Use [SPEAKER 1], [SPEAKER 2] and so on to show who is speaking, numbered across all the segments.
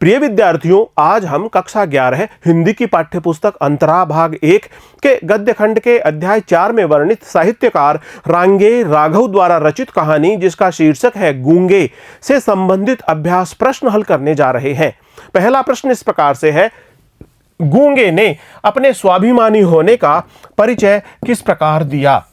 [SPEAKER 1] प्रिय विद्यार्थियों, आज हम कक्षा 11 हिंदी की पाठ्यपुस्तक अंतरा भाग 1 के गद्य खंड के अध्याय 4 में वर्णित साहित्यकार रांगे राघव द्वारा रचित कहानी जिसका शीर्षक है गूंगे से संबंधित अभ्यास प्रश्न हल करने जा रहे हैं। पहला प्रश्न इस प्रकार से है, गूंगे ने अपने स्वाभिमानी होने का परिचय किस प्रकार दिया?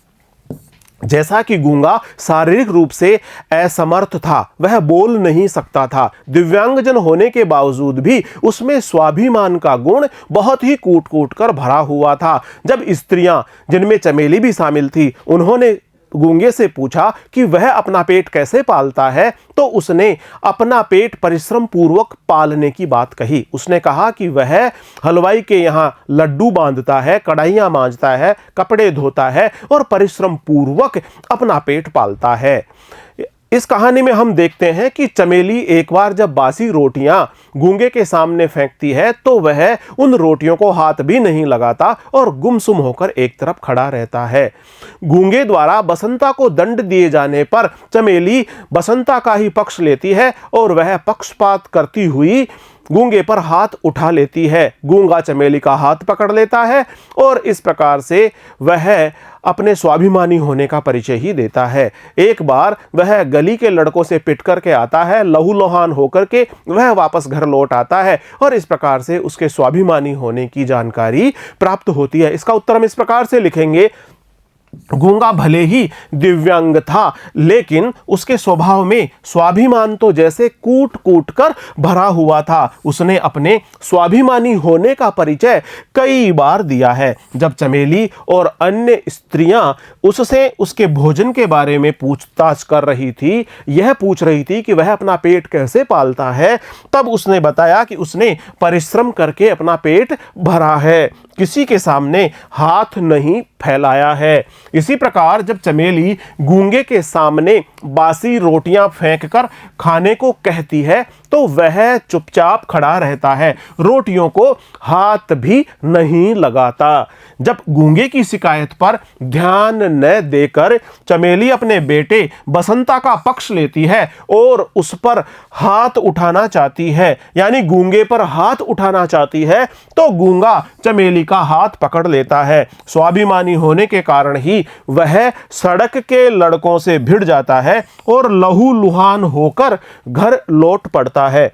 [SPEAKER 1] जैसा कि गूंगा शारीरिक रूप से असमर्थ था, वह बोल नहीं सकता था, दिव्यांगजन होने के बावजूद भी उसमें स्वाभिमान का गुण बहुत ही कूट कूट कर भरा हुआ था। जब स्त्रियां, जिनमें चमेली भी शामिल थी, उन्होंने गूंगे से पूछा कि वह अपना पेट कैसे पालता है, तो उसने अपना पेट परिश्रम पूर्वक पालने की बात कही। उसने कहा कि वह हलवाई के यहाँ लड्डू बांधता है, कढ़ाइयाँ मांजता है, कपड़े धोता है और परिश्रम पूर्वक अपना पेट पालता है। इस कहानी में हम देखते हैं कि चमेली एक बार जब बासी रोटियां गूंगे के सामने फेंकती है तो वह उन रोटियों को हाथ भी नहीं लगाता और गुमसुम होकर एक तरफ खड़ा रहता है। गूंगे द्वारा बसंता को दंड दिए जाने पर चमेली बसंता का ही पक्ष लेती है और वह पक्षपात करती हुई गूंगे पर हाथ उठा लेती है। गूंगा चमेली का हाथ पकड़ लेता है और इस प्रकार से वह अपने स्वाभिमानी होने का परिचय ही देता है। एक बार वह गली के लड़कों से पिट करके आता है, लहूलुहान होकर के वह वापस घर लौट आता है और इस प्रकार से उसके स्वाभिमानी होने की जानकारी प्राप्त होती है। इसका उत्तर हम इस प्रकार से लिखेंगे, गूंगा भले ही दिव्यांग था लेकिन उसके स्वभाव में स्वाभिमान तो जैसे कूट कूट कर भरा हुआ था। उसने अपने स्वाभिमानी होने का परिचय कई बार दिया है। जब चमेली और अन्य स्त्रियां उससे उसके भोजन के बारे में पूछताछ कर रही थी, यह पूछ रही थी कि वह अपना पेट कैसे पालता है, तब उसने बताया कि उसने परिश्रम करके अपना पेट भरा है, किसी के सामने हाथ नहीं फैलाया है। इसी प्रकार जब चमेली गूंगे के सामने बासी रोटियां फेंककर खाने को कहती है तो वह चुपचाप खड़ा रहता है, रोटियों को हाथ भी नहीं लगाता। जब गूंगे की शिकायत पर ध्यान न देकर चमेली अपने बेटे बसंता का पक्ष लेती है और उस पर हाथ उठाना चाहती है, यानी गूंगे पर हाथ उठाना चाहती है, तो गूंगा चमेली का हाथ पकड़ लेता है। स्वाभिमानी होने के कारण ही वह सड़क के लड़कों से भिड़ जाता है और लहूलुहान होकर घर लौट पड़ता है।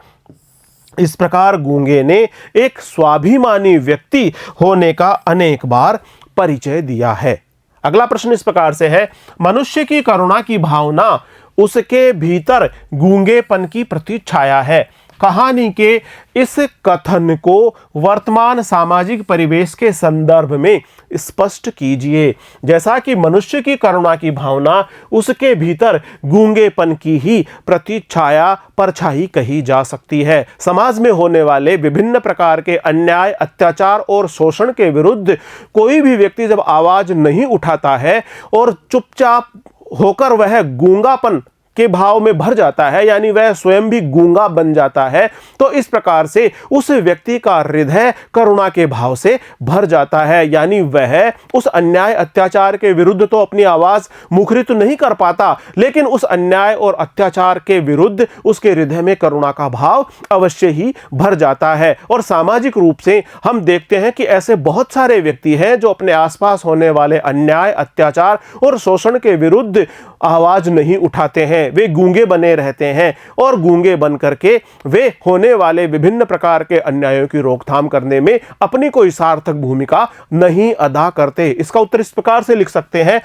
[SPEAKER 1] इस प्रकार गूंगे ने एक स्वाभिमानी व्यक्ति होने का अनेक बार परिचय दिया है। अगला प्रश्न इस प्रकार से है, मनुष्य की करुणा की भावना उसके भीतर गूंगेपन की प्रतिछाया है। कहानी के इस कथन को वर्तमान सामाजिक परिवेश के संदर्भ में स्पष्ट कीजिए। जैसा कि मनुष्य की करुणा की भावना उसके भीतर गूंगेपन की ही प्रतिछाया परछाई कही जा सकती है। समाज में होने वाले विभिन्न प्रकार के अन्याय, अत्याचार और शोषण के विरुद्ध कोई भी व्यक्ति जब आवाज नहीं उठाता है और चुपचाप होकर वह गूंगापन के भाव में भर जाता है, यानी वह स्वयं भी गूंगा बन जाता है, तो इस प्रकार से उस व्यक्ति का हृदय करुणा के भाव से भर जाता है, यानी वह उस अन्याय अत्याचार के विरुद्ध तो अपनी आवाज मुखरित नहीं कर पाता, लेकिन उस अन्याय और अत्याचार के विरुद्ध उसके हृदय में करुणा का भाव अवश्य ही भर जाता है। और सामाजिक रूप से हम देखते हैं कि ऐसे बहुत सारे व्यक्ति हैं जो अपने आसपास होने वाले अन्याय, अत्याचार और शोषण के विरुद्ध आवाज नहीं उठाते हैं, वे गूंगे बने रहते हैं और गूंगे बन करके वे होने वाले विभिन्न प्रकार के अन्यायों की रोकथाम करने में अपनी कोई सार्थक भूमिका नहीं अदा करते। इसका उत्तर इस प्रकार से लिख सकते हैं,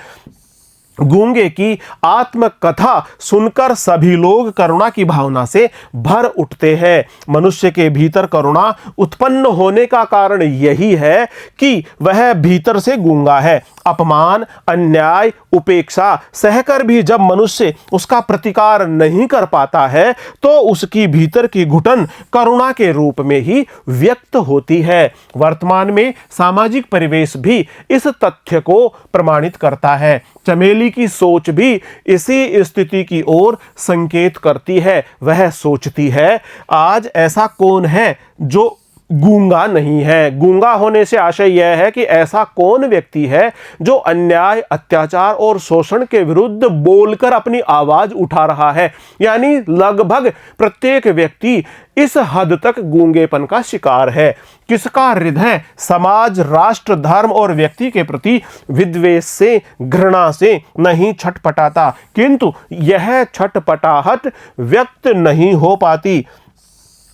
[SPEAKER 1] गूंगे की आत्मकथा सुनकर सभी लोग करुणा की भावना से भर उठते हैं। मनुष्य के भीतर करुणा उत्पन्न होने का कारण यही है कि वह भीतर से गूंगा है। अपमान, अन्याय, उपेक्षा सहकर भी जब मनुष्य उसका प्रतिकार नहीं कर पाता है तो उसकी भीतर की घुटन करुणा के रूप में ही व्यक्त होती है। वर्तमान में सामाजिक परिवेश भी इस तथ्य को प्रमाणित करता है। चमेली की सोच भी इसी स्थिति की ओर संकेत करती है। वह सोचती है, आज ऐसा कौन है जो गूंगा नहीं है। गूंगा होने से आशय यह है कि ऐसा कौन व्यक्ति है जो अन्याय, अत्याचार और शोषण के विरुद्ध बोलकर अपनी आवाज उठा रहा है। यानी लगभग प्रत्येक व्यक्ति इस हद तक गूंगेपन का शिकार है। किसका हृदय समाज, राष्ट्र, धर्म और व्यक्ति के प्रति विद्वेष से, घृणा से नहीं छटपटाता, किंतु यह छटपटाहट व्यक्त नहीं हो पाती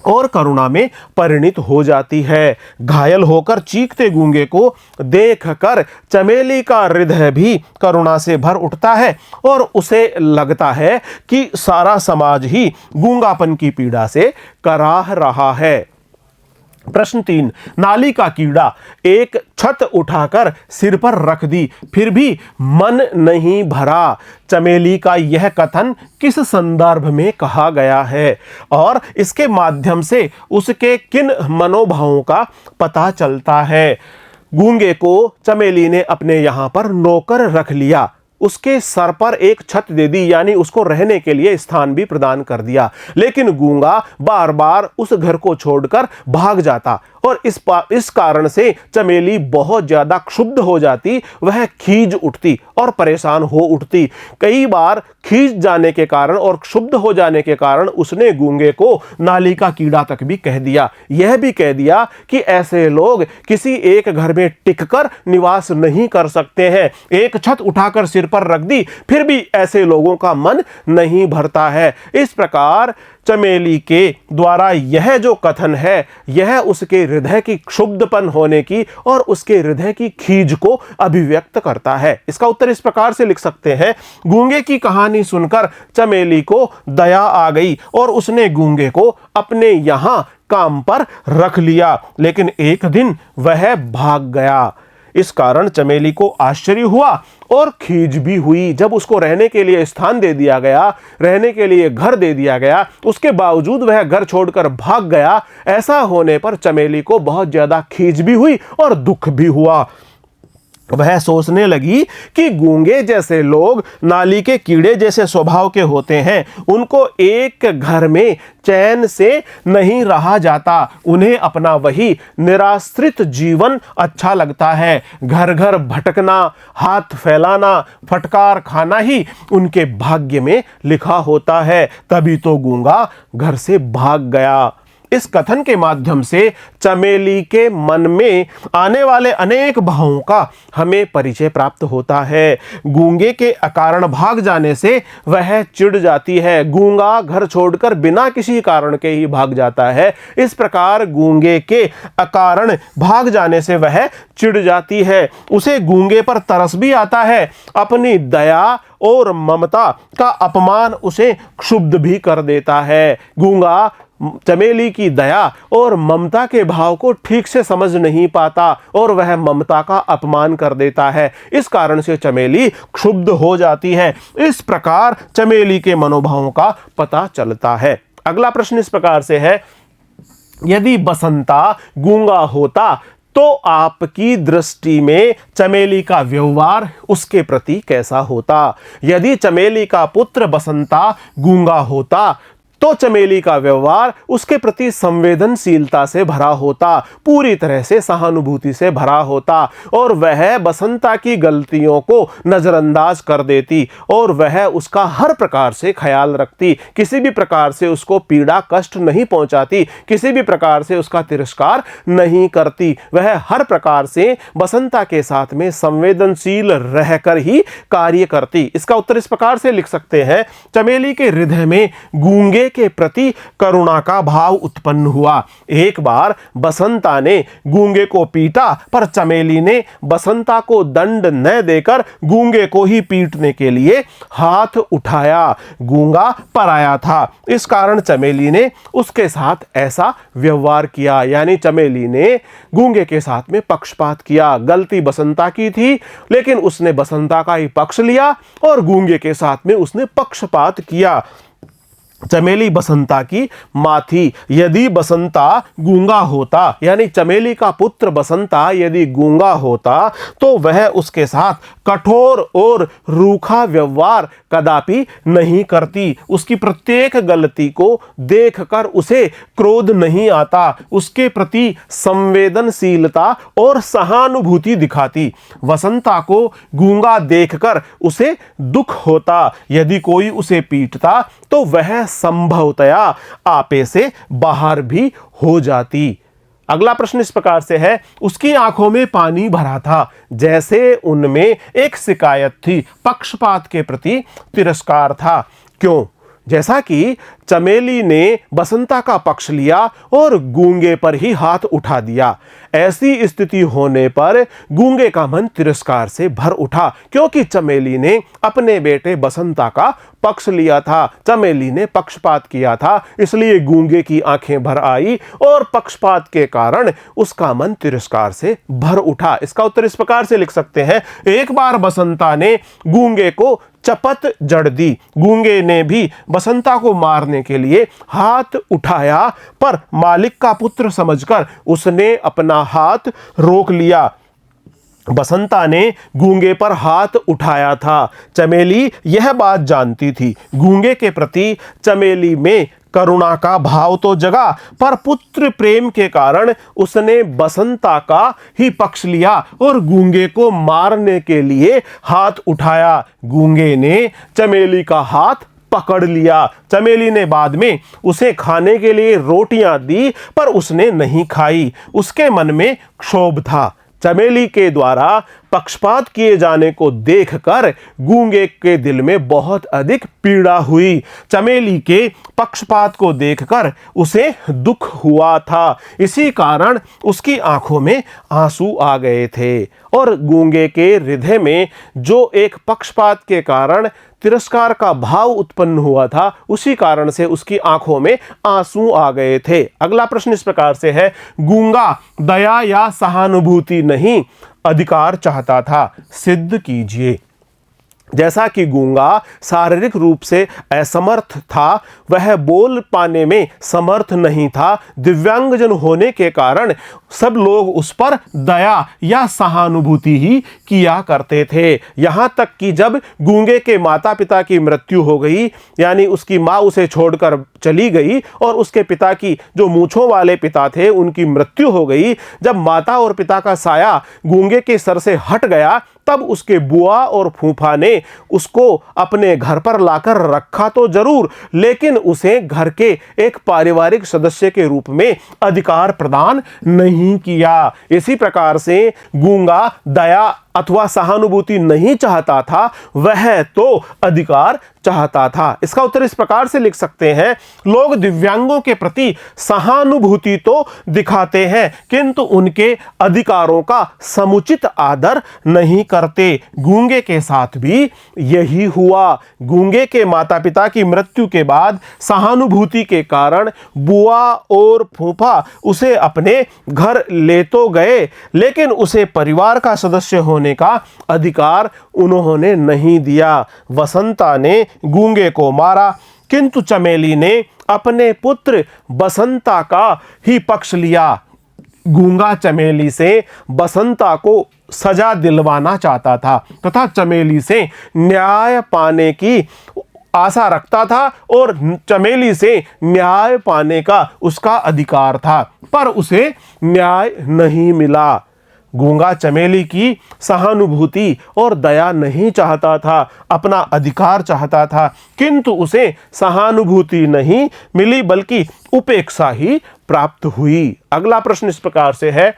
[SPEAKER 1] और करुणा में परिणित हो जाती है। घायल होकर चीखते गूंगे को देखकर चमेली का हृदय भी करुणा से भर उठता है और उसे लगता है कि सारा समाज ही गूंगापन की पीड़ा से कराह रहा है। प्रश्न 3, नाली का कीड़ा एक छत उठाकर सिर पर रख दी, फिर भी मन नहीं भरा। चमेली का यह कथन किस संदर्भ में कहा गया है और इसके माध्यम से उसके किन मनोभावों का पता चलता है? गूंगे को चमेली ने अपने यहां पर नौकर रख लिया, उसके सर पर एक छत दे दी, यानी उसको रहने के लिए स्थान भी प्रदान कर दिया, लेकिन गूंगा बार बार उस घर को छोड़कर भाग जाता और इस कारण से चमेली बहुत ज्यादा क्षुब्ध हो जाती, वह खींच उठती और परेशान हो उठती। कई बार खींच जाने के कारण और क्षुब्ध हो जाने के कारण उसने गूंगे को नाली का कीड़ा तक भी कह दिया। यह भी कह दिया कि ऐसे लोग किसी एक घर में टिककर निवास नहीं कर सकते हैं। एक छत उठाकर सिर पर रख दी, फिर भी ऐसे लोगों का मन नहीं भरता है। इस प्रकार चमेली के द्वारा यह जो कथन है, यह उसके हृदय की क्षुब्धपन होने की और उसके हृदय की खीज को अभिव्यक्त करता है। इसका उत्तर इस प्रकार से लिख सकते हैं, गूंगे की कहानी सुनकर चमेली को दया आ गई और उसने गूंगे को अपने यहां काम पर रख लिया, लेकिन एक दिन वह भाग गया। इस कारण चमेली को आश्चर्य हुआ और खीज भी हुई। जब उसको रहने के लिए स्थान दे दिया गया, रहने के लिए घर दे दिया गया, उसके बावजूद वह घर छोड़कर भाग गया। ऐसा होने पर चमेली को बहुत ज्यादा खीज भी हुई और दुख भी हुआ। वह सोचने लगी कि गूंगे जैसे लोग नाली के कीड़े जैसे स्वभाव के होते हैं, उनको एक घर में चैन से नहीं रहा जाता। उन्हें अपना वही निराश्रित जीवन अच्छा लगता है। घर घर भटकना, हाथ फैलाना, फटकार खाना ही उनके भाग्य में लिखा होता है। तभी तो गूंगा घर से भाग गया। इस कथन के माध्यम से चमेली के मन में आने वाले अनेक भावों का हमें परिचय प्राप्त होता है। गूंगे के अकारण भाग जाने से वह चिढ़ जाती है। गूंगा घर छोड़कर बिना किसी कारण के ही भाग जाता है। इस प्रकार गूंगे के अकारण भाग जाने से वह चिढ़ जाती है। उसे गूंगे पर तरस भी आता है। अपनी दया और ममता का अपमान उसे क्षुब्ध भी कर देता है। गूंगा चमेली की दया और ममता के भाव को ठीक से समझ नहीं पाता और वह ममता का अपमान कर देता है। इस कारण से चमेली क्षुब्ध हो जाती है। इस प्रकार चमेली के मनोभावों का पता चलता है। अगला प्रश्न इस प्रकार से है, यदि बसंता गूंगा होता तो आपकी दृष्टि में चमेली का व्यवहार उसके प्रति कैसा होता? यदि चमेली का पुत्र बसंता गूंगा होता तो चमेली का व्यवहार उसके प्रति संवेदनशीलता से भरा होता, पूरी तरह से सहानुभूति से भरा होता और वह बसंता की गलतियों को नजरअंदाज कर देती और वह उसका हर प्रकार से ख्याल रखती, किसी भी प्रकार से उसको पीड़ा कष्ट नहीं पहुंचाती, किसी भी प्रकार से उसका तिरस्कार नहीं करती। वह हर प्रकार से बसंता के साथ में संवेदनशील रहकर ही कार्य करती। इसका उत्तर इस प्रकार से लिख सकते हैं, चमेली के हृदय में गूंगे के प्रति करुणा का भाव उत्पन्न हुआ। एक बार बसंता ने गूंगे को पीटा, पर चमेली ने बसंता को दंड न देकर गूंगे को ही पीटने के लिए हाथ उठाया। गूंगा पराया था, इस कारण चमेली ने उसके साथ ऐसा व्यवहार किया। यानी चमेली ने गूंगे के साथ में पक्षपात किया। गलती बसंता की थी, लेकिन उसने बसंता का ही पक्ष लिया और गूंगे के साथ में उसने पक्षपात किया। चमेली बसंता की माँ थी। यदि बसंता गूंगा होता, यानी चमेली का पुत्र बसंता यदि गूंगा होता तो वह उसके साथ कठोर और रूखा व्यवहार कदापि नहीं करती। उसकी प्रत्येक गलती को देखकर उसे क्रोध नहीं आता, उसके प्रति संवेदनशीलता और सहानुभूति दिखाती। वसंता को गूंगा देखकर उसे दुख होता। यदि कोई उसे पीटता तो वह संभवतया आपे से बाहर भी हो जाती। अगला प्रश्न इस प्रकार से है, उसकी आंखों में पानी भरा था, जैसे उनमें एक शिकायत थी, पक्षपात के प्रति तिरस्कार था। क्यों? जैसा कि चमेली ने बसंता का पक्ष लिया और गूंगे पर ही हाथ उठा दिया। ऐसी स्थिति होने पर गूंगे का मन तिरस्कार से भर उठा, क्योंकि चमेली ने अपने बेटे बसंता का पक्ष लिया था, चमेली ने पक्षपात किया था, इसलिए गूंगे की आंखें भर आई और पक्षपात के कारण उसका मन तिरस्कार से भर उठा। इसका उत्तर इस प्रकार से लिख सकते हैं, एक बार बसंता ने गूंगे को चपत जड़ दी। गूंगे ने भी बसंता को मारने के लिए हाथ उठाया, पर मालिक का पुत्र समझकर उसने अपना हाथ रोक लिया। बसंता ने गूंगे पर हाथ उठाया था। चमेली यह बात जानती थी। गूंगे के प्रति चमेली में करुणा का भाव तो जगा, पर पुत्र प्रेम के कारण उसने बसंता का ही पक्ष लिया और गूंगे को मारने के लिए हाथ उठाया। गूंगे ने चमेली का हाथ पकड़ लिया। चमेली ने बाद में उसे खाने के लिए रोटियां दी, पर उसने नहीं खाई। उसके मन में क्षोभ था। चमेली के द्वारा पक्षपात किए जाने को देखकर गूंगे के दिल में बहुत अधिक पीड़ा हुई। चमेली के पक्षपात को देखकर उसे दुख हुआ था। इसी कारण उसकी आंखों में आंसू आ गए थे और गूंगे के हृदय में जो एक पक्षपात के कारण तिरस्कार का भाव उत्पन्न हुआ था, उसी कारण से उसकी आंखों में आंसू आ गए थे। अगला प्रश्न इस प्रकार से है, गूंगा दया या सहानुभूति नहीं, अधिकार चाहता था, सिद्ध कीजिए। जैसा कि गूंगा शारीरिक रूप से असमर्थ था, वह बोल पाने में समर्थ नहीं था। दिव्यांगजन होने के कारण सब लोग उस पर दया या सहानुभूति ही किया करते थे। यहाँ तक कि जब गूंगे के माता पिता की मृत्यु हो गई, यानी उसकी माँ उसे छोड़कर चली गई और उसके पिता की जो मूंछों वाले पिता थे उनकी मृत्यु हो गई, जब माता और पिता का साया गूंगे के सर से हट गया, तब उसके बुआ और फूफा ने उसको अपने घर पर लाकर रखा तो जरूर, लेकिन उसे घर के एक पारिवारिक सदस्य के रूप में अधिकार प्रदान नहीं किया। इसी प्रकार से गूंगा दया अथवा सहानुभूति नहीं चाहता था, वह तो अधिकार चाहता था। इसका उत्तर इस प्रकार से लिख सकते हैं, लोग दिव्यांगों के प्रति सहानुभूति तो दिखाते हैं, किंतु उनके अधिकारों का समुचित आदर नहीं करते। गूंगे के साथ भी यही हुआ। गूंगे के माता पिता की मृत्यु के बाद सहानुभूति के कारण बुआ और फूफा उसे अपने घर ले तो गए, लेकिन उसे परिवार का सदस्य होने का अधिकार उन्होंने नहीं दिया। वसंता ने गूंगे को मारा, किंतु चमेली ने अपने पुत्र बसंता का ही पक्ष लिया। गूंगा चमेली से बसंता को सजा दिलवाना चाहता था तथा चमेली से न्याय पाने की आशा रखता था और चमेली से न्याय पाने का उसका अधिकार था, पर उसे न्याय नहीं मिला। गूंगा चमेली की सहानुभूति और दया नहीं चाहता था, अपना अधिकार चाहता था, किंतु उसे सहानुभूति नहीं मिली बल्कि उपेक्षा ही प्राप्त हुई। अगला प्रश्न इस प्रकार से है,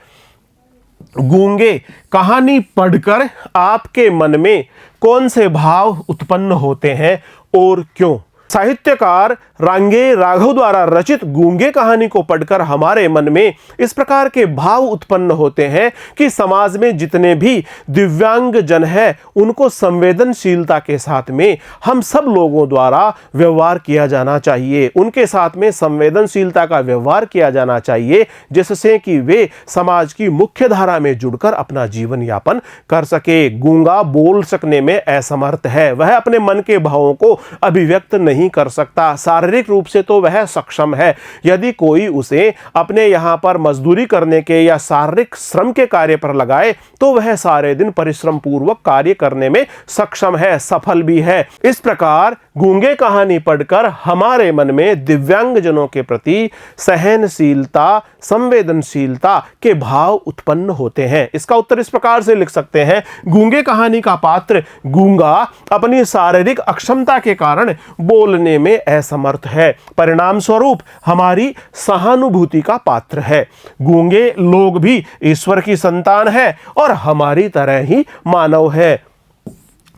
[SPEAKER 1] गूंगे कहानी पढ़कर आपके मन में कौन से भाव उत्पन्न होते हैं और क्यों? साहित्यकार रांगे राघव द्वारा रचित गूंगे कहानी को पढ़कर हमारे मन में इस प्रकार के भाव उत्पन्न होते हैं कि समाज में जितने भी दिव्यांग जन हैं उनको संवेदनशीलता के साथ में हम सब लोगों द्वारा व्यवहार किया जाना चाहिए, उनके साथ में संवेदनशीलता का व्यवहार किया जाना चाहिए, जिससे कि वे समाज की मुख्य धारा में जुड़कर अपना जीवन यापन कर सके। गूंगा बोल सकने में असमर्थ है, वह अपने मन के भावों को अभिव्यक्त नहीं कर सकता, शारीरिक शारीरिक रूप से तो वह सक्षम है, यदि कोई उसे अपने यहाँ पर मजदूरी करने के या शारीरिक श्रम के कार्य पर लगाए तो वह सारे दिन परिश्रम पूर्वक कार्य करने में सक्षम है, सफल भी है। इस प्रकार गूंगे कहानी पढ़कर हमारे मन में दिव्यांगजनों के प्रति सहनशीलता, संवेदनशीलता के भाव उत्पन्न होते हैं। इसका उत्तर इस प्रकार से लिख सकते हैं, गूंगे कहानी का पात्र गूंगा अपनी शारीरिक अक्षमता के कारण बोलने में असमर्थ है, परिणाम स्वरूप हमारी सहानुभूति का पात्र है। गूंगे लोग भी ईश्वर की संतान है और हमारी तरह ही मानव है।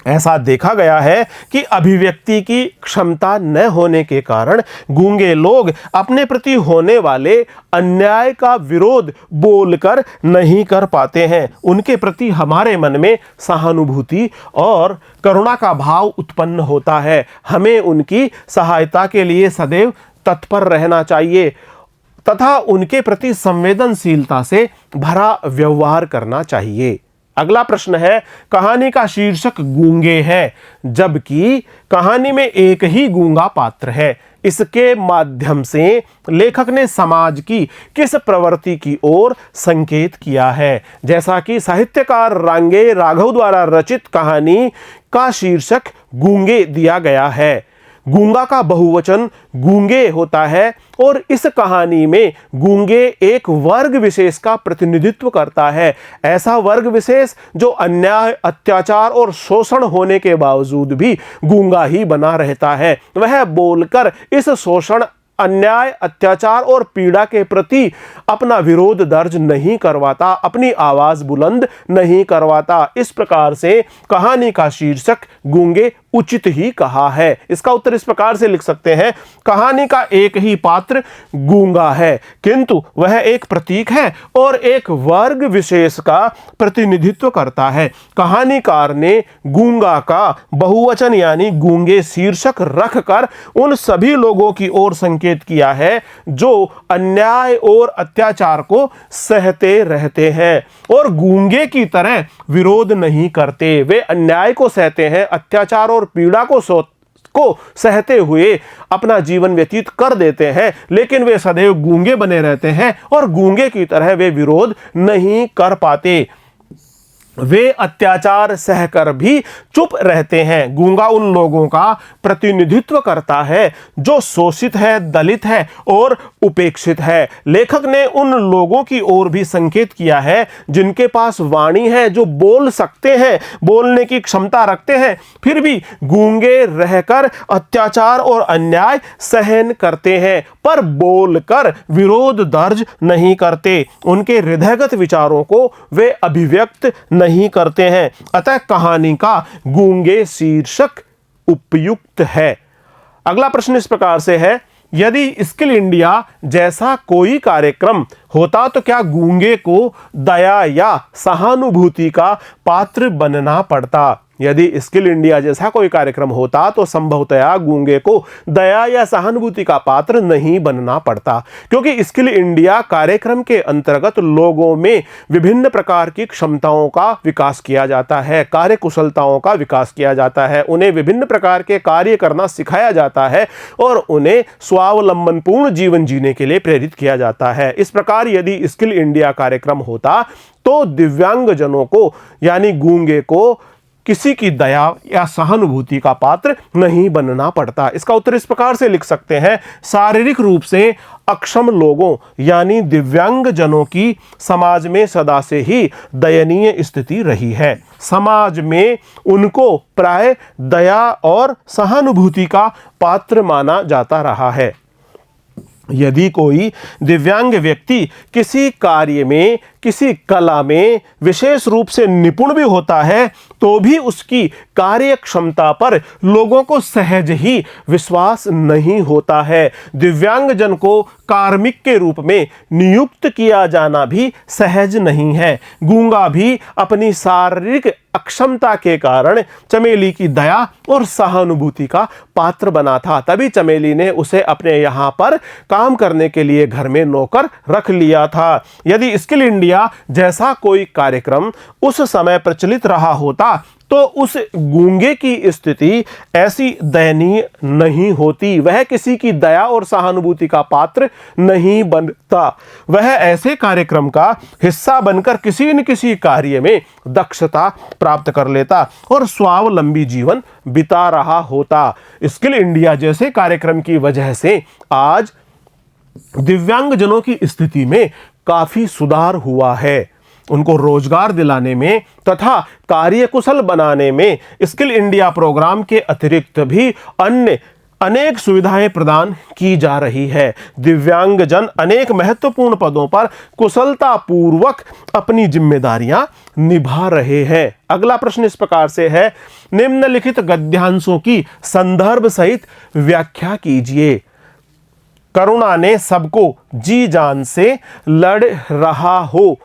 [SPEAKER 1] ऐसा देखा गया है कि अभिव्यक्ति की क्षमता न होने के कारण गूंगे लोग अपने प्रति होने वाले अन्याय का विरोध बोलकर नहीं कर पाते हैं। उनके प्रति हमारे मन में सहानुभूति और करुणा का भाव उत्पन्न होता है। हमें उनकी सहायता के लिए सदैव तत्पर रहना चाहिए तथा उनके प्रति संवेदनशीलता से भरा व्यवहार करना चाहिए। अगला प्रश्न है, कहानी का शीर्षक गूंगे है जबकि कहानी में एक ही गूंगा पात्र है। इसके माध्यम से लेखक ने समाज की किस प्रवृत्ति की ओर संकेत किया है? जैसा कि साहित्यकार रांगे राघव द्वारा रचित कहानी का शीर्षक गूंगे दिया गया है। गूंगा का बहुवचन गूंगे होता है और इस कहानी में गूंगे एक वर्ग विशेष का प्रतिनिधित्व करता है। ऐसा वर्ग विशेष जो अन्याय, अत्याचार और शोषण होने के बावजूद भी गूंगा ही बना रहता है। वह बोलकर इस शोषण, अन्याय, अत्याचार और पीड़ा के प्रति अपना विरोध दर्ज नहीं करवाता, अपनी आवाज बुलंद नहीं करवाता। इस प्रकार से कहानी का शीर्षक गूंगे उचित ही कहा है। इसका उत्तर इस प्रकार से लिख सकते हैं, कहानी का एक ही पात्र गूंगा है किंतु वह एक प्रतीक है और एक वर्ग विशेष का प्रतिनिधित्व करता है। कहानीकार ने गूंगा का बहुवचन यानी गूंगे शीर्षक रखकर उन सभी लोगों की ओर संकेत किया है जो अन्याय और अत्याचार को सहते रहते हैं और गूंगे की तरह विरोध नहीं करते। वे अन्याय को सहते हैं, अत्याचार और पीड़ा को सहते हुए अपना जीवन व्यतीत कर देते हैं, लेकिन वे सदैव गूंगे बने रहते हैं और गूंगे की तरह वे विरोध नहीं कर पाते। वे अत्याचार सहकर भी चुप रहते हैं। गूंगा उन लोगों का प्रतिनिधित्व करता है जो शोषित है, दलित है और उपेक्षित है। लेखक ने उन लोगों की ओर भी संकेत किया है जिनके पास वाणी है, जो बोल सकते हैं, बोलने की क्षमता रखते हैं, फिर भी गूंगे रहकर अत्याचार और अन्याय सहन करते हैं पर बोलकर विरोध दर्ज नहीं करते। उनके हृदयगत विचारों को वे अभिव्यक्त नहीं करते हैं। अतः कहानी का गूंगे शीर्षक उपयुक्त है। अगला प्रश्न इस प्रकार से है, यदि स्किल इंडिया जैसा कोई कार्यक्रम होता तो क्या गूंगे को दया या सहानुभूति का पात्र बनना पड़ता? यदि स्किल इंडिया जैसा कोई कार्यक्रम होता तो संभवतया गूंगे को दया या सहानुभूति का पात्र नहीं बनना पड़ता, क्योंकि स्किल इंडिया कार्यक्रम के अंतर्गत लोगों में विभिन्न प्रकार की क्षमताओं का विकास किया जाता है, कार्य कुशलताओं का विकास किया जाता है, उन्हें विभिन्न प्रकार के कार्य करना सिखाया जाता है और उन्हें स्वावलंबनपूर्ण जीवन जीने के लिए प्रेरित किया जाता है। इस प्रकार यदि स्किल इंडिया कार्यक्रम होता तो दिव्यांगजनों को यानी गूंगे को किसी की दया या सहानुभूति का पात्र नहीं बनना पड़ता। इसका उत्तर इस प्रकार से लिख सकते हैं, शारीरिक रूप से अक्षम लोगों यानी दिव्यांगजनों की समाज में सदा से ही दयनीय स्थिति रही है। समाज में उनको प्राय दया और सहानुभूति का पात्र माना जाता रहा है। यदि कोई दिव्यांग व्यक्ति किसी कार्य में, किसी कला में विशेष रूप से निपुण भी होता है तो भी उसकी कार्य क्षमता पर लोगों को सहज ही विश्वास नहीं होता है। दिव्यांगजन को कार्मिक के रूप में नियुक्त किया जाना भी सहज नहीं है। गूंगा भी अपनी शारीरिक अक्षमता के कारण चमेली की दया और सहानुभूति का पात्र बना था, तभी चमेली ने उसे अपने यहाँ पर काम करने के लिए घर में नौकर रख लिया था। यदि स्किल इंडिया जैसा कोई कार्यक्रम उस समय प्रचलित रहा होता तो उस गूंगे की स्थिति ऐसी दयनीय नहीं होती। वह किसी की दया और सहानुभूति का पात्र नहीं बनता। वह ऐसे कार्यक्रम का हिस्सा बनकर किसी न किसी कार्य में दक्षता प्राप्त कर लेता और स्वावलंबी जीवन बिता रहा होता। स्किल इंडिया जैसे कार्यक्रम की वजह से आज दिव्यांगजनों की स्थिति में काफी सुधार हुआ है। उनको रोजगार दिलाने में तथा कार्यकुशल बनाने में स्किल इंडिया प्रोग्राम के अतिरिक्त भी अन्य अनेक सुविधाएं प्रदान की जा रही है। दिव्यांगजन अनेक महत्वपूर्ण पदों पर कुशलतापूर्वक अपनी जिम्मेदारियां निभा रहे हैं। अगला प्रश्न इस प्रकार से है, निम्नलिखित गद्यांशों की संदर्भ सहित व्याख्या कीजिए। करुणा ने सबको जी जान से लड़ रहा हो।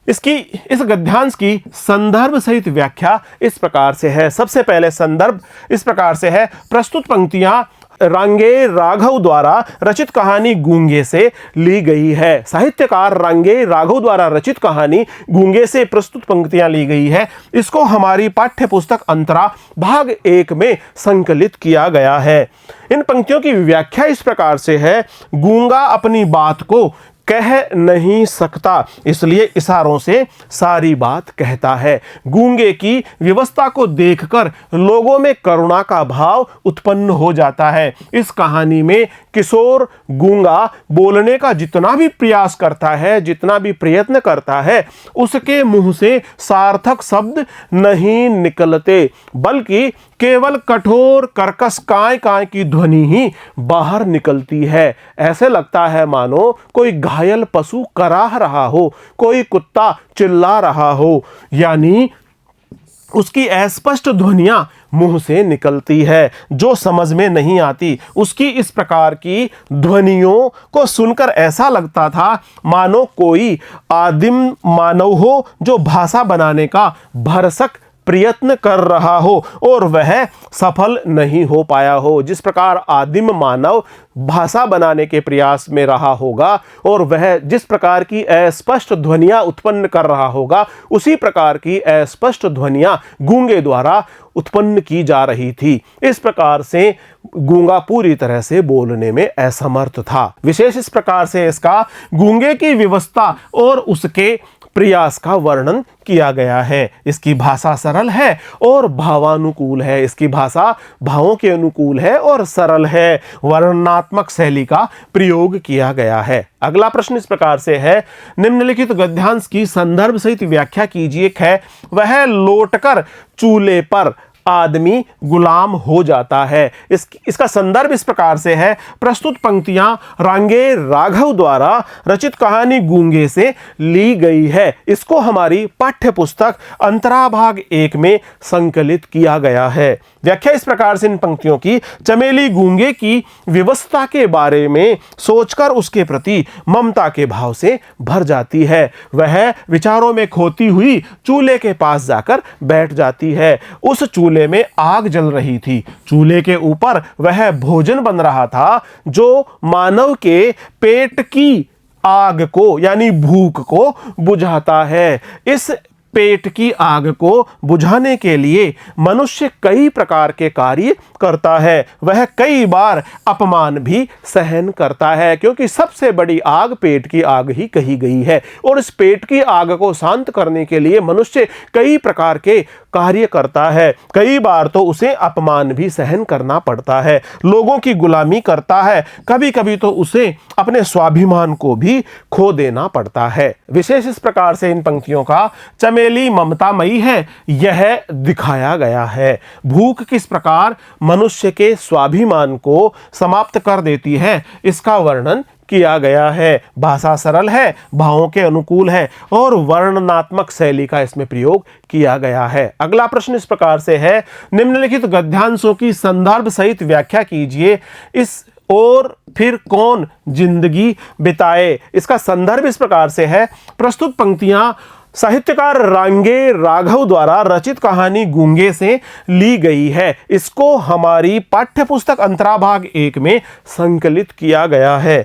[SPEAKER 1] इस गद्यांश की संदर्भ सहित व्याख्या इस प्रकार से है। सबसे पहले संदर्भ इस प्रकार से है, प्रस्तुत पंक्तियां रांगे राघव द्वारा रचित कहानी गूंगे से ली गई है। साहित्यकार रांगे राघव द्वारा रचित कहानी गूंगे से प्रस्तुत पंक्तियां ली गई है। इसको हमारी पाठ्य पुस्तक अंतरा भाग 1 में संकलित किया गया है। इन पंक्तियों की व्याख्या इस प्रकार से है, गूंगा अपनी बात को कह नहीं सकता, इसलिए इशारों से सारी बात कहता है। गूंगे की व्यवस्था को देखकर लोगों में करुणा का भाव उत्पन्न हो जाता है। इस कहानी में किशोर गूंगा बोलने का जितना भी प्रयास करता है, जितना भी प्रयत्न करता है, उसके मुंह से सार्थक शब्द नहीं निकलते, बल्कि केवल कठोर कर्कश काय काय की ध्वनि ही बाहर निकलती है। ऐसे लगता है मानो कोई घायल पशु कराह रहा हो, कोई कुत्ता चिल्ला रहा हो, यानी उसकी अस्पष्ट ध्वनियां मुंह से निकलती है जो समझ में नहीं आती। उसकी इस प्रकार की ध्वनियों को सुनकर ऐसा लगता था मानो कोई आदिम मानव हो जो भाषा बनाने का भरसक प्रयत्न कर रहा हो और वह सफल नहीं हो पाया हो। जिस प्रकार आदिम मानव भाषा बनाने के प्रयास में रहा होगा और वह जिस प्रकार की अस्पष्ट ध्वनियां उत्पन्न कर रहा होगा, उसी प्रकार की अस्पष्ट ध्वनियां गूंगे द्वारा उत्पन्न की जा रही थी। इस प्रकार से गूंगा पूरी तरह से बोलने में असमर्थ था। विशेष इस प्रकार से इसका गूंगे की व्यवस्था और उसके प्रयास का वर्णन किया गया है। इसकी भाषा सरल है और भावानुकूल है। इसकी भाषा भावों के अनुकूल है और सरल है। वर्णनात्मक शैली का प्रयोग किया गया है। अगला प्रश्न इस प्रकार से है, निम्नलिखित गद्यांश की संदर्भ सहित व्याख्या कीजिए। है वह लौटकर चूल्हे पर आदमी गुलाम हो जाता है। इसका संदर्भ इस प्रकार से है, प्रस्तुत पंक्तियां रांगे राघव द्वारा रचित कहानी गूंगे से ली गई है। इसको हमारी पाठ्य पुस्तक अंतरा भाग 1 में संकलित किया गया है। व्याख्या इस प्रकार से इन पंक्तियों की, चमेली गूंगे की व्यवस्था के बारे में सोचकर उसके प्रति ममता के भाव से भर जाती है। वह विचारों में खोती हुई चूल्हे के पास जाकर बैठ जाती है। उस चूल्हे में आग जल रही थी। चूल्हे के ऊपर वह भोजन बन रहा था जो मानव के पेट की आग को यानी भूख को बुझाता है। इस पेट की आग को बुझाने के लिए मनुष्य कई प्रकार के कार्य करता है। वह कई बार अपमान भी सहन करता है, क्योंकि सबसे बड़ी आग पेट की आग ही कही गई है। और इस पेट की आग को शांत करने के लिए मनुष्य कई प्रकार के कार्य करता है। कई बार तो उसे अपमान भी सहन करना पड़ता है, लोगों की गुलामी करता है, कभी कभी तो उसे अपने स्वाभिमान को भी खो देना पड़ता है। विशेष इस प्रकार से इन पंक्तियों का चमेली ममतामयी है यह दिखाया गया है। भूख किस प्रकार मनुष्य के स्वाभिमान को समाप्त कर देती है, इसका वर्णन किया गया है। भाषा सरल है, भावों के अनुकूल है और वर्णनात्मक शैली का इसमें प्रयोग किया गया है। अगला प्रश्न इस प्रकार से है, निम्नलिखित गद्यांशों की संदर्भ सहित व्याख्या कीजिए। इस और फिर कौन जिंदगी बिताए। इसका संदर्भ इस प्रकार से है, प्रस्तुत पंक्तियां साहित्यकार रांगे राघव द्वारा रचित कहानी गूंगे से ली गई है। इसको हमारी पाठ्य पुस्तक अंतरा भाग 1 में संकलित किया गया है।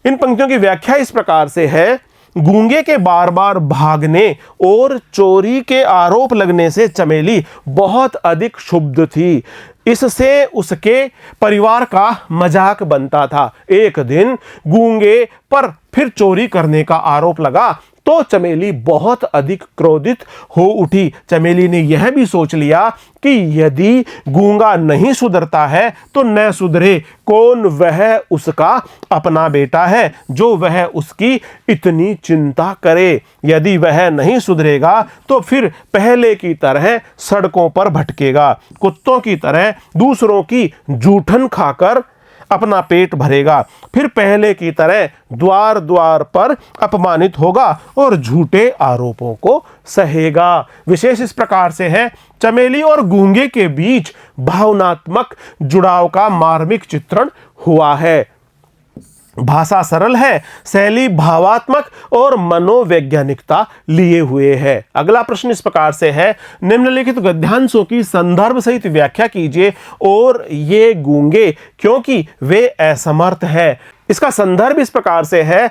[SPEAKER 1] इन पंक्तियों की व्याख्या इस प्रकार से है, गूंगे के बार बार भागने और चोरी के आरोप लगने से चमेली बहुत अधिक क्षुब्ध थी। इससे उसके परिवार का मजाक बनता था। एक दिन गूंगे पर फिर चोरी करने का आरोप लगा तो चमेली बहुत अधिक क्रोधित हो उठी। चमेली ने यह भी सोच लिया कि यदि गूंगा नहीं सुधरता है तो न सुधरे कौन, वह उसका अपना बेटा है जो वह उसकी इतनी चिंता करे। यदि वह नहीं सुधरेगा तो फिर पहले की तरह सड़कों पर भटकेगा, कुत्तों की तरह दूसरों की जूठन खाकर अपना पेट भरेगा, फिर पहले की तरह द्वार द्वार पर अपमानित होगा और झूठे आरोपों को सहेगा। विशेष इस प्रकार से है, चमेली और गूंगे के बीच भावनात्मक जुड़ाव का मार्मिक चित्रण हुआ है। भाषा सरल है, शैली भावात्मक और मनोवैज्ञानिकता लिए हुए है। अगला प्रश्न इस प्रकार से है, निम्नलिखित गद्यांशों की संदर्भ सहित व्याख्या कीजिए और ये गूंगे क्योंकि वे असमर्थ हैं। इसका संदर्भ इस प्रकार से है,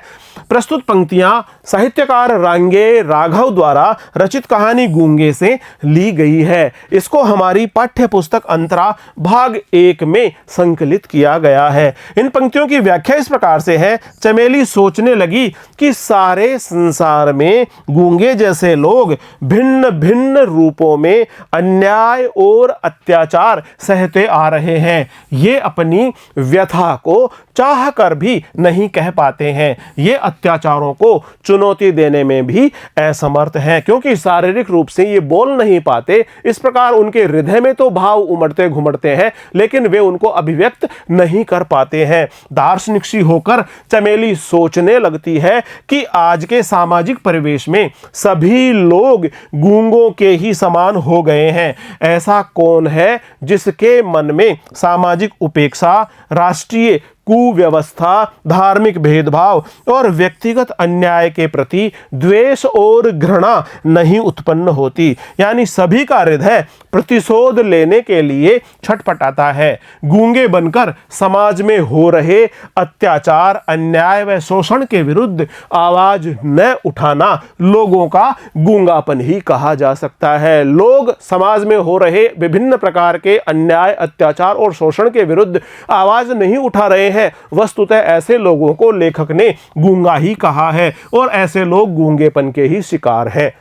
[SPEAKER 1] प्रस्तुत पंक्तियां साहित्यकार रांगे राघव द्वारा रचित कहानी गूंगे से ली गई है। इसको हमारी पाठ्य पुस्तक अंतरा भाग 1 में संकलित किया गया है। इन पंक्तियों की व्याख्या इस प्रकार से है, चमेली सोचने लगी कि सारे संसार में गूंगे जैसे लोग भिन्न भिन्न रूपों में अन्याय और अत्याचार सहते आ रहे हैं। ये अपनी व्यथा को चाह कर भी नहीं कह पाते हैं। ये अत्याचारों को चुनौती देने में भी असमर्थ हैं, क्योंकि शारीरिक रूप से ये बोल नहीं पाते। इस प्रकार उनके हृदय में तो भाव उमड़ते घुमड़ते हैं, लेकिन वे उनको अभिव्यक्त नहीं कर पाते हैं। दार्शनिक सी होकर चमेली सोचने लगती है कि आज के सामाजिक परिवेश में सभी लोग गूंगों के ही समान हो गए हैं। ऐसा कौन है जिसके मन में सामाजिक उपेक्षा, राष्ट्रीय कुव्यवस्था, धार्मिक भेदभाव और व्यक्तिगत अन्याय के प्रति द्वेष और घृणा नहीं उत्पन्न होती। यानी सभी का हृदय प्रतिशोध लेने के लिए छटपटाता है। गूंगे बनकर समाज में हो रहे अत्याचार, अन्याय व शोषण के विरुद्ध आवाज न उठाना लोगों का गूंगापन ही कहा जा सकता है। लोग समाज में हो रहे विभिन्न प्रकार के अन्याय, अत्याचार और शोषण के विरुद्ध आवाज नहीं उठा रहे हैं। वस्तुतः ऐसे लोगों को लेखक ने गूंगा ही कहा है और ऐसे लोग गूंगेपन के ही शिकार हैं।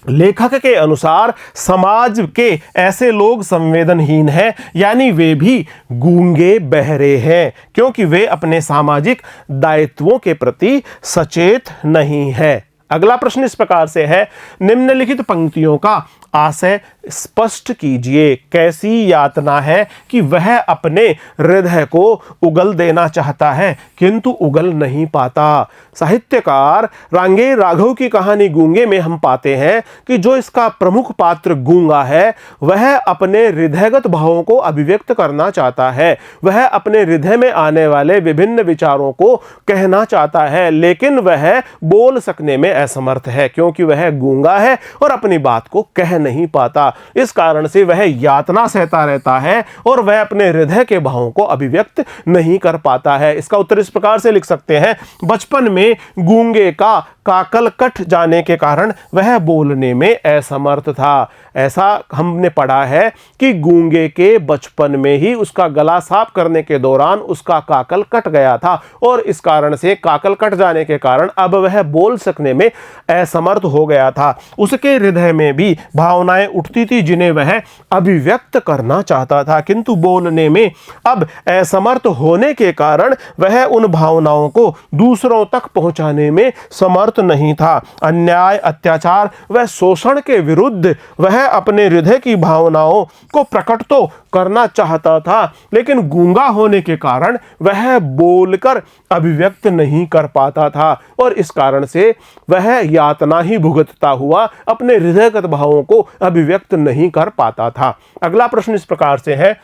[SPEAKER 1] लेखक के अनुसार समाज के ऐसे लोग संवेदनहीन हैं, यानी वे भी गूंगे बहरे हैं, क्योंकि वे अपने सामाजिक दायित्वों के प्रति सचेत नहीं हैं। अगला प्रश्न इस प्रकार से है, निम्नलिखित पंक्तियों का आशय स्पष्ट कीजिए। कैसी यातना है कि वह अपने हृदय को उगल देना चाहता है किंतु उगल नहीं पाता। साहित्यकार रांगे राघव की कहानी गूंगे में हम पाते हैं कि जो इसका प्रमुख पात्र गूंगा है वह अपने हृदयगत भावों को अभिव्यक्त करना चाहता है। वह अपने हृदय में आने वाले विभिन्न विचारों को कहना चाहता है, लेकिन वह बोल सकने में असमर्थ है, क्योंकि वह गूंगा है और अपनी बात को कह नहीं पाता। इस कारण से वह यातना सहता रहता है और वह अपने हृदय के भावों को अभिव्यक्त नहीं कर पाता है। इसका उत्तर इस प्रकार से लिख सकते हैं, बचपन में गूंगे का काकल कट जाने के कारण वह बोलने में असमर्थ था। ऐसा हमने पढ़ा है कि गूंगे के बचपन में ही उसका गला साफ करने के दौरान उसका काकल कट गया था और इस कारण से काकल कट जाने के कारण अब वह बोल सकने में असमर्थ हो गया था। उसके हृदय में भी भावनाएं उठती थी जिन्हें वह अभिव्यक्त करना चाहता था, किंतु बोलने में अब असमर्थ होने के कारण वह उन भावनाओं को दूसरों तक पहुंचाने में समर्थ नहीं था। अन्याय, अत्याचार व शोषण के विरुद्ध वह अपने हृदय की भावनाओं को प्रकट तो करना चाहता था, लेकिन गूंगा होने के कारण वह बोलकर अभिव्यक्त नहीं कर पाता था और इस कारण से वह यातना ही भुगतता हुआ अपने हृदयगत भावों को अभिव्यक्त नहीं कर पाता था। अगला प्रश्न इस प्रकार से है,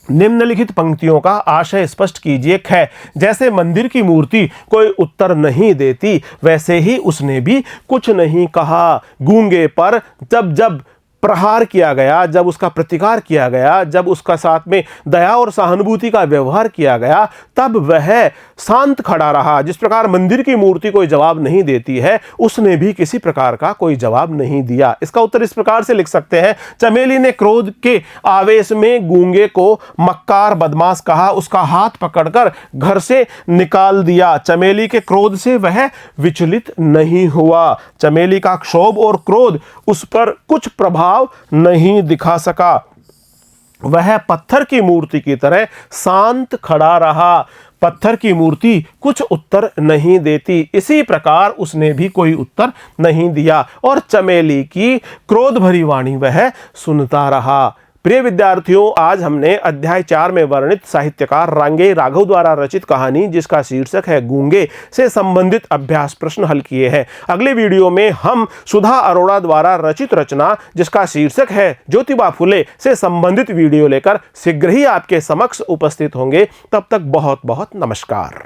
[SPEAKER 1] निम्नलिखित पंक्तियों का आशय स्पष्ट कीजिए। ख, जैसे मंदिर की मूर्ति कोई उत्तर नहीं देती वैसे ही उसने भी कुछ नहीं कहा। गूंगे पर जब जब प्रहार किया गया, जब उसका प्रतिकार किया गया, जब उसका साथ में दया और सहानुभूति का व्यवहार किया गया, तब वह शांत खड़ा रहा। जिस प्रकार मंदिर की मूर्ति कोई जवाब नहीं देती है, उसने भी किसी प्रकार का कोई जवाब नहीं दिया। इसका उत्तर इस प्रकार से लिख सकते हैं, चमेली ने क्रोध के आवेश में गूंगे को मक्कार बदमाश कहा, उसका हाथ पकड़कर घर से निकाल दिया। चमेली के क्रोध से वह विचलित नहीं हुआ। चमेली का क्षोभ और क्रोध उस पर कुछ प्रभाव नहीं दिखा सका। वह पत्थर की मूर्ति की तरह शांत खड़ा रहा। पत्थर की मूर्ति कुछ उत्तर नहीं देती, इसी प्रकार उसने भी कोई उत्तर नहीं दिया और चमेली की क्रोध भरी वाणी वह सुनता रहा। प्रिय विद्यार्थियों, आज हमने अध्याय 4 में वर्णित साहित्यकार रांगे राघव द्वारा रचित कहानी, जिसका शीर्षक है गूंगे, से संबंधित अभ्यास प्रश्न हल किए हैं। अगले वीडियो में हम सुधा अरोड़ा द्वारा रचित रचना, जिसका शीर्षक है ज्योतिबा फुले, से संबंधित वीडियो लेकर शीघ्र ही आपके समक्ष उपस्थित होंगे। तब तक बहुत बहुत नमस्कार।